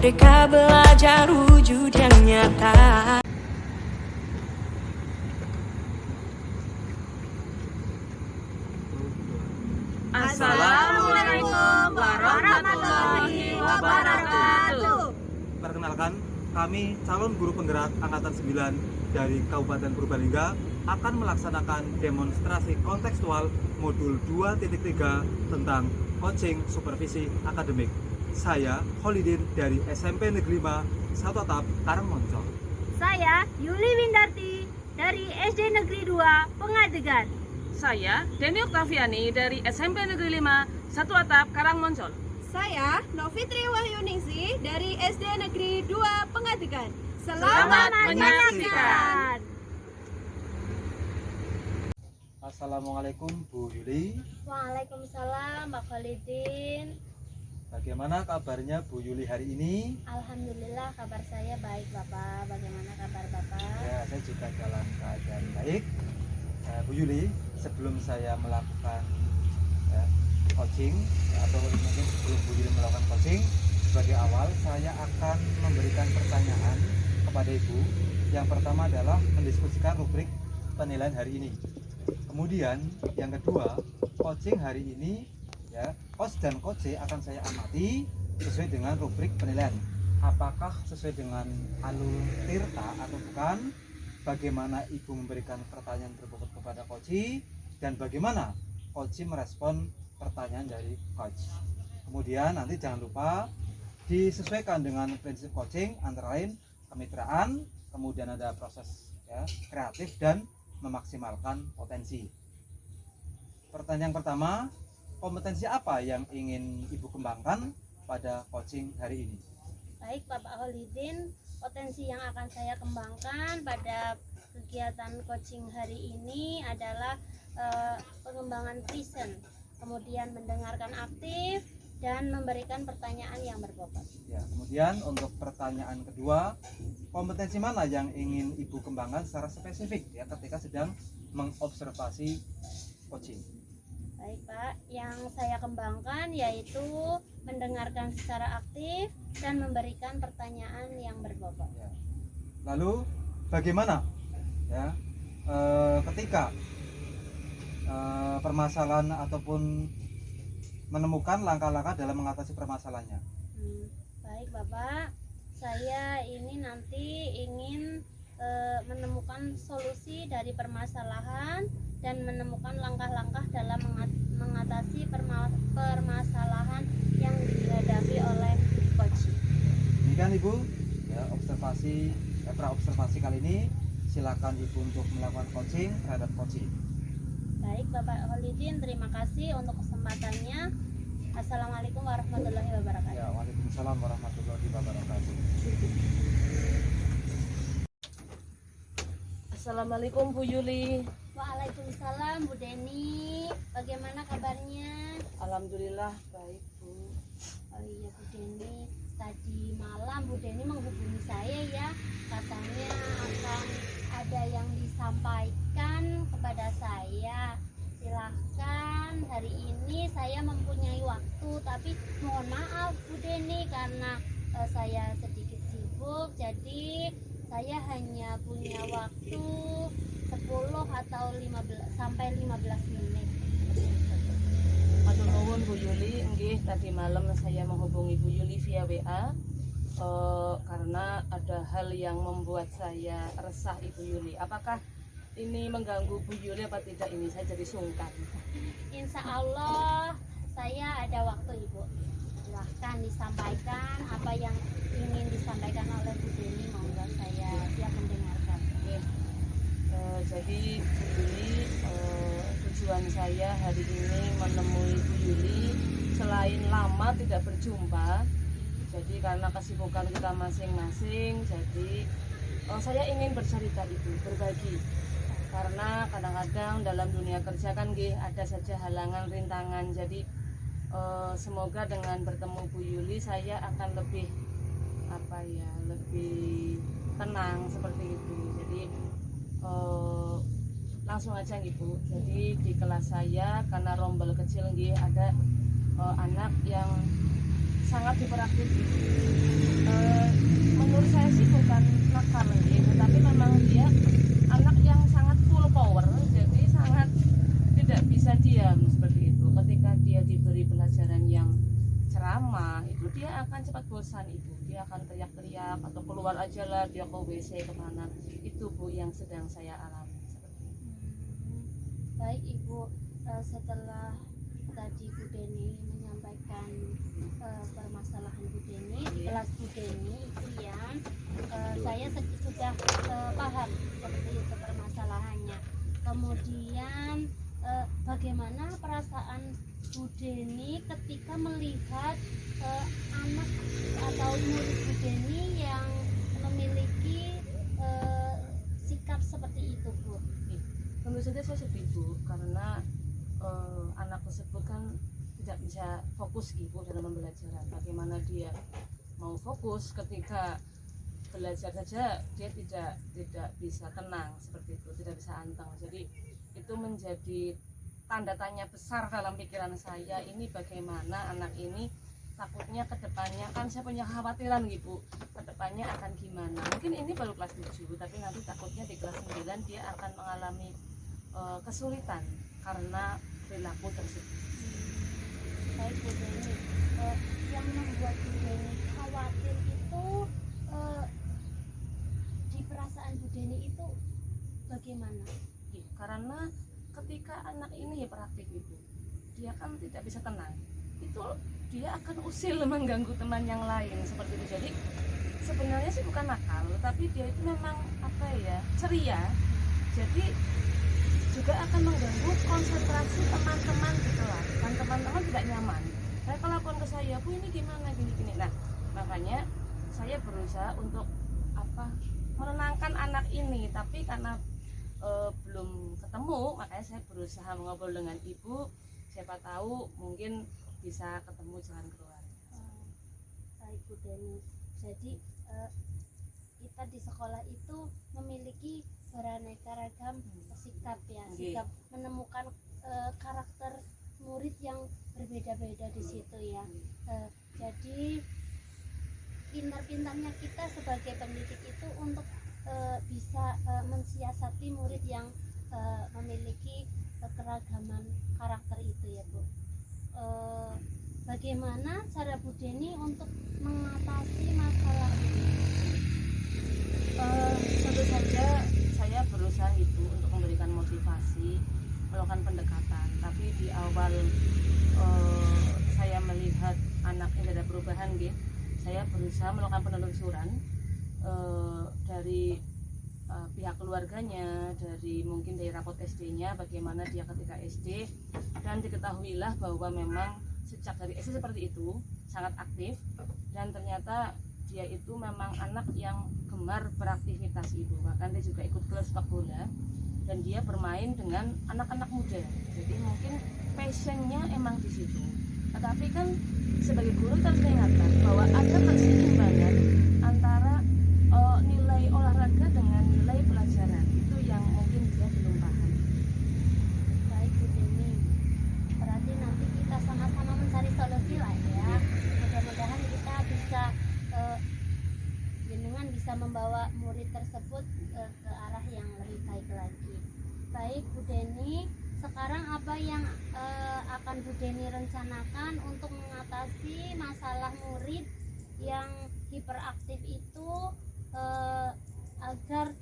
Merdeka belajar wujud yang nyata. Assalamualaikum warahmatullahi wabarakatuh. Perkenalkan, kami calon guru penggerak Angkatan 9 dari Kabupaten Purbalingga akan melaksanakan demonstrasi kontekstual modul 2.3 tentang coaching supervisi akademik. Saya Holidin dari SMP Negeri 5 Satu Atap Karangmoncol. Saya Yuli Windarti dari SD Negeri 2 Pengadegan. Saya Deni Oktaviani dari SMP Negeri 5 Satu Atap Karangmoncol. Saya Novitri Wahyuningsi dari SD Negeri 2 Pengadegan. Selamat menyaksikan. Assalamualaikum Bu Yuli. Waalaikumsalam Pak Khalidin. Bagaimana kabarnya Bu Yuli hari ini? Alhamdulillah kabar saya baik Bapak. Bagaimana kabar Bapak? Ya, saya juga dalam keadaan baik. Bu Yuli, sebelum saya melakukan coaching atau mungkin sebelum Bu Yuli melakukan coaching, sebagai awal saya akan memberikan pertanyaan kepada Ibu. Yang pertama adalah mendiskusikan rubrik penilaian hari ini. Kemudian yang kedua, coaching hari ini coach dan coach akan saya amati sesuai dengan rubrik penilaian. Apakah sesuai dengan alur tirta atau bukan? Bagaimana Ibu memberikan pertanyaan terbobot kepada coach dan bagaimana coach merespon pertanyaan dari coach. Kemudian nanti jangan lupa disesuaikan dengan prinsip coaching, antara lain kemitraan, kemudian ada proses kreatif dan memaksimalkan potensi. Pertanyaan pertama, kompetensi apa yang ingin Ibu kembangkan pada coaching hari ini? Baik Bapak Holidin, potensi yang akan saya kembangkan pada kegiatan coaching hari ini adalah pengembangan present, kemudian mendengarkan aktif dan memberikan pertanyaan yang berbobot. Ya, kemudian untuk pertanyaan kedua, kompetensi mana yang ingin Ibu kembangkan secara spesifik ketika sedang mengobservasi coaching? Baik Pak, yang saya kembangkan yaitu mendengarkan secara aktif dan memberikan pertanyaan yang berbobot. Ya. Lalu bagaimana ketika permasalahan ataupun menemukan langkah-langkah dalam mengatasi permasalahannya? Baik Bapak, saya ini nanti ingin menemukan solusi dari permasalahan dan menemukan langkah-langkah dalam mengatasi permasalahan yang dihadapi oleh coach. Demikian Ibu, observasi pra-observasi kali ini. Silakan Ibu untuk melakukan coaching terhadap coaching. Baik Bapak Holidin, terima kasih untuk kesempatannya. Assalamualaikum warahmatullahi wabarakatuh. Ya, waalaikumsalam warahmatullahi wabarakatuh. Assalamualaikum Bu Yuli. Waalaikumsalam Bu Deni. Bagaimana kabarnya? Alhamdulillah baik Bu. Oh iya Bu Deni, tadi malam Bu Deni menghubungi saya ya. Katanya akan ada yang disampaikan kepada saya. Silahkan, hari ini saya mempunyai waktu, tapi mohon maaf Bu Deni karena saya sedikit sibuk, jadi saya hanya punya waktu 10 atau 15 sampai 15 menit. Matur nuwun Bu Yuli, nggih tadi malam saya menghubungi Bu Yuli via WA karena ada hal yang membuat saya resah Ibu Yuli. Apakah ini mengganggu Bu Yuli apa tidak? Ini saya jadi sungkan. Insya Allah saya ada waktu Ibu. Silahkan disampaikan apa yang ingin disampaikan oleh Bu Deni, monggo saya siap mendengarkan. Jadi Bu Yuli, tujuan saya hari ini menemui Bu Yuli selain lama tidak berjumpa. Jadi karena kesibukan kita masing-masing, jadi saya ingin bercerita itu, berbagi. Karena kadang-kadang dalam dunia kerja kan ada saja halangan, rintangan. Jadi semoga dengan bertemu Bu Yuli saya akan lebih lebih tenang seperti itu. Jadi langsung aja Bu. Jadi di kelas saya karena rombel kecil ada anak yang sangat hiperaktif gitu. Menurut saya sih bukan nakal gitu, tapi memang dia anak yang sangat full power, jadi sangat tidak bisa diam seperti itu. Ketika dia diberi pelajaran yang ceramah itu dia akan cepat bosan ibu, dia akan teriak-teriak atau keluar aja lah dia ke WC kemana. Itu Bu yang sedang saya alami seperti itu. Baik Ibu, setelah tadi Bu Deni menyampaikan permasalahan Bu Deni, kelas Bu Deni itu ya, saya sudah paham seperti itu permasalahannya. Kemudian bagaimana perasaan Bu Deni ketika melihat anak atau murid Bu Deni yang memiliki sikap seperti itu Bu? Tentu saja saya sedih Bu, karena anak tersebut kan tidak bisa fokus gitu dalam pembelajaran. Bagaimana dia mau fokus ketika belajar saja dia tidak bisa tenang seperti itu, tidak bisa anteng. Jadi itu menjadi tanda tanya besar dalam pikiran saya, ini bagaimana anak ini takutnya ke depannya, kan saya punya kekhawatiran gitu, ke depannya akan gimana. Mungkin ini baru kelas 7, tapi nanti takutnya di kelas 9 dia akan mengalami kesulitan karena perilaku tersebut. Baik Bu Deni, yang membuat Bu Deni khawatir itu di perasaan Bu Deni itu bagaimana? Ya, karena ketika anak ini hiperaktif itu, dia kan tidak bisa tenang. Itu dia akan usil mengganggu teman yang lain seperti itu. Jadi sebenarnya sih bukan nakal, tapi dia itu memang apa ya, ceria. Jadi juga akan mengganggu konsentrasi teman-teman di kelas. Dan teman-teman tidak nyaman. Mereka lakukan ke saya, Bu ini gimana gini-gini. Nah, makanya saya berusaha untuk menenangkan anak ini, tapi karena belum ketemu, makanya saya berusaha mengobrol dengan ibu, siapa tahu mungkin bisa ketemu jalan keluar. Baik Bu Deni, jadi kita di sekolah itu memiliki beraneka ragam sikap ya, sikap menemukan karakter murid yang berbeda-beda di situ ya. Jadi pintar-pintarnya kita sebagai pendidik itu untuk bisa mensiasati murid yang memiliki keragaman karakter itu ya Bu. Bagaimana cara Bu Deni untuk mengatasi masalah ini? Tentu saja saya berusaha itu untuk memberikan motivasi, melakukan pendekatan. Tapi di awal saya melihat anak ini ada perubahan gitu, saya berusaha melakukan penelusuran dari pihak keluarganya, dari mungkin dari rapot SD-nya, bagaimana dia ketika SD, dan diketahuilah bahwa memang sejak dari SD seperti itu, sangat aktif, dan ternyata dia itu memang anak yang gemar beraktivitas itu, bahkan dia juga ikut klub sepak bola, dan dia bermain dengan anak-anak muda. Jadi mungkin passionnya emang di situ. Tetapi kan sebagai guru kita harus mengingatkan bahwa ada keseimbangan antara nilai olahraga dengan nilai pelajaran, itu yang mungkin dia belum paham. Baik Bu Deni, berarti nanti kita sama-sama mencari solusi lah ya. Mudah-mudahan kita bisa jenengan bisa membawa murid tersebut ke arah yang lebih baik lagi. Baik Bu Deni, sekarang apa yang akan Bu Deni rencanakan untuk mengatasi masalah murid yang hiperaktif itu agar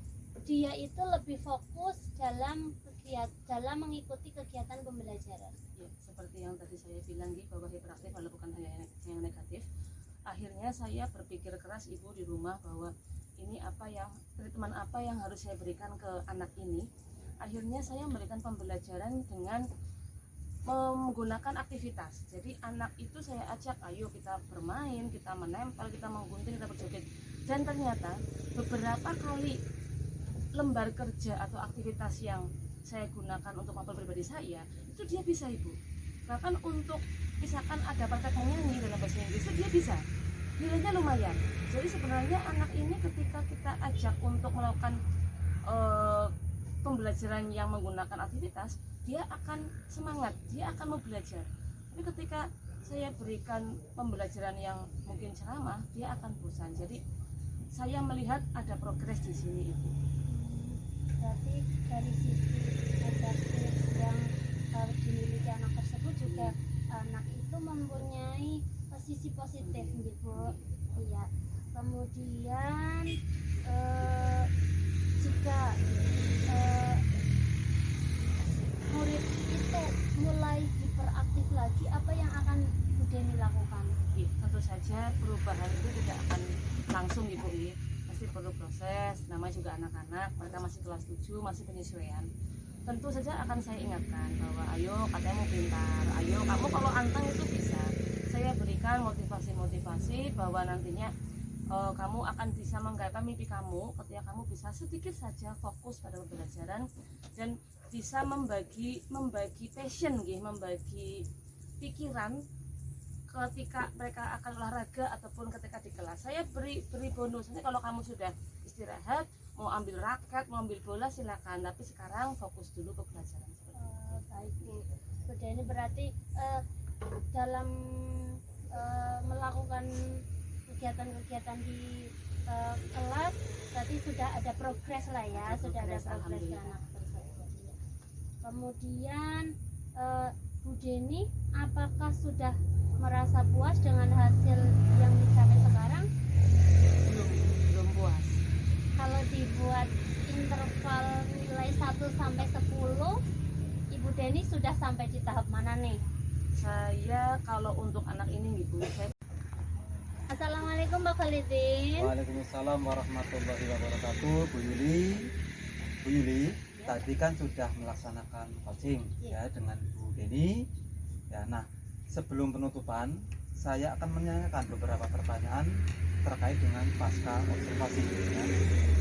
dia itu lebih fokus dalam mengikuti kegiatan pembelajaran? Ya, seperti yang tadi saya bilang bahwa hiperaktif adalah bukan hanya yang negatif. Akhirnya saya berpikir keras ibu di rumah bahwa ini treatment apa yang harus saya berikan ke anak ini. Akhirnya saya memberikan pembelajaran dengan menggunakan aktivitas. Jadi anak itu saya ajak, ayo kita bermain, kita menempel, kita menggunting, kita berjoget. Dan ternyata beberapa kali lembar kerja atau aktivitas yang saya gunakan untuk mapel pribadi saya, itu dia bisa ibu. Bahkan untuk misalkan ada praktek menyanyi dalam bahasa Inggris, dia bisa. Nilainya lumayan. Jadi sebenarnya anak ini ketika kita ajak untuk melakukan pembelajaran yang menggunakan aktivitas, dia akan semangat, dia akan mau belajar. Tapi ketika saya berikan pembelajaran yang mungkin ceramah, dia akan bosan. Jadi saya melihat ada progres di sini Ibu. Berarti dari sisi negatif yang dimiliki anak tersebut juga anak itu mempunyai sisi positif gitu. Iya. Kemudian jika murid itu mulai hiperaktif lagi, apa yang akan Bu Deni lakukan? Ya, tentu saja perubahan itu tidak akan langsung Ibu, pasti perlu proses. Namanya juga anak-anak, mereka masih kelas 7, masih penyesuaian. Tentu saja akan saya ingatkan bahwa ayo katanya mau pintar, ayo kamu kalau anteng itu bisa. Saya berikan motivasi-motivasi bahwa nantinya kamu akan bisa menggapai mimpi kamu ketika kamu bisa sedikit saja fokus pada pembelajaran dan bisa membagi passion, membagi pikiran ketika mereka akan olahraga ataupun ketika di kelas. Saya beri bonus. Nanti kalau kamu sudah istirahat, mau ambil raket, mau ambil bola silakan. Tapi sekarang fokus dulu ke pelajaran. Baik Bu. Bu Deni berarti dalam melakukan kegiatan-kegiatan di kelas berarti sudah ada progres lah ya, sudah ada progres ke anak tersebut. Kemudian Bu Deni apakah sudah merasa puas dengan hasil yang dicapai sekarang? Belum puas. Kalau dibuat interval nilai 1 sampai 10, Ibu Deni sudah sampai di tahap mana nih? Saya kalau untuk anak ini Ibu, saya Assalamualaikum Mbak Khalidin. Waalaikumsalam warahmatullahi wabarakatuh. Bu Yuli, tadi kan sudah melaksanakan coaching ya dengan Bu Deni. Ya, nah sebelum penutupan saya akan menanyakan beberapa pertanyaan terkait dengan pasca observasi. Ya.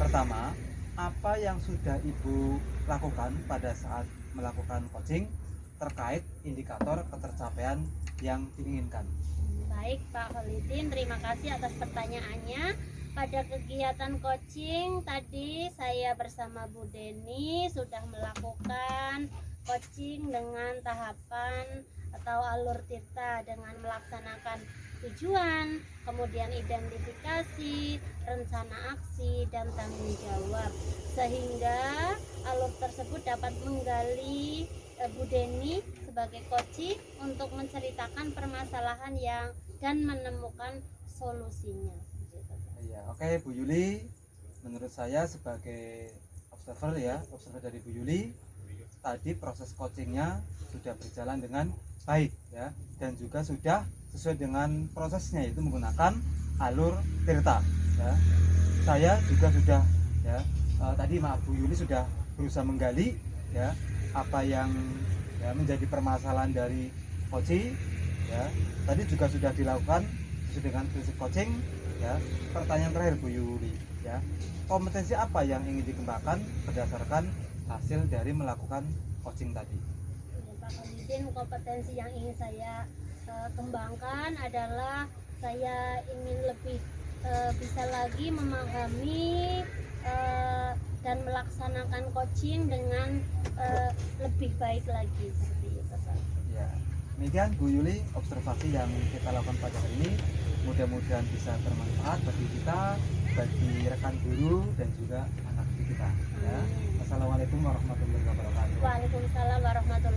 Pertama, apa yang sudah Ibu lakukan pada saat melakukan coaching terkait indikator ketercapaian yang diinginkan? Baik Pak Khalidin, terima kasih atas pertanyaannya. Pada kegiatan coaching tadi saya bersama Bu Deni sudah melakukan coaching dengan tahapan atau alur tirta dengan melaksanakan tujuan, kemudian identifikasi, rencana aksi, dan tanggung jawab, sehingga alur tersebut dapat menggali Bu Deni sebagai coaching untuk menceritakan permasalahan yang dan menemukan solusinya. Ya, oke Bu Yuli, menurut saya sebagai observer dari Bu Yuli, tadi proses coachingnya sudah berjalan dengan baik ya, dan juga sudah sesuai dengan prosesnya, yaitu menggunakan alur tirta ya. Saya juga sudah ya, tadi Bu Yuli sudah berusaha menggali ya apa yang ya, menjadi permasalahan dari coaching ya. Tadi juga sudah dilakukan sesuai dengan prinsip coaching ya. Pertanyaan terakhir Bu Yuli ya, kompetensi apa yang ingin dikembangkan berdasarkan hasil dari melakukan coaching tadi? Pak Khalidin, kompetensi yang ingin saya kembangkan adalah saya ingin lebih bisa lagi memahami dan melaksanakan coaching dengan lebih baik lagi, seperti itu Pak. Ya, demikian Bu Yuli observasi yang kita lakukan pada hari ini. Mudah-mudahan bisa bermanfaat bagi kita, bagi rekan guru dan juga anak didik kita. Ya. Assalamualaikum warahmatullahi wabarakatuh. Waalaikumsalam warahmatullahi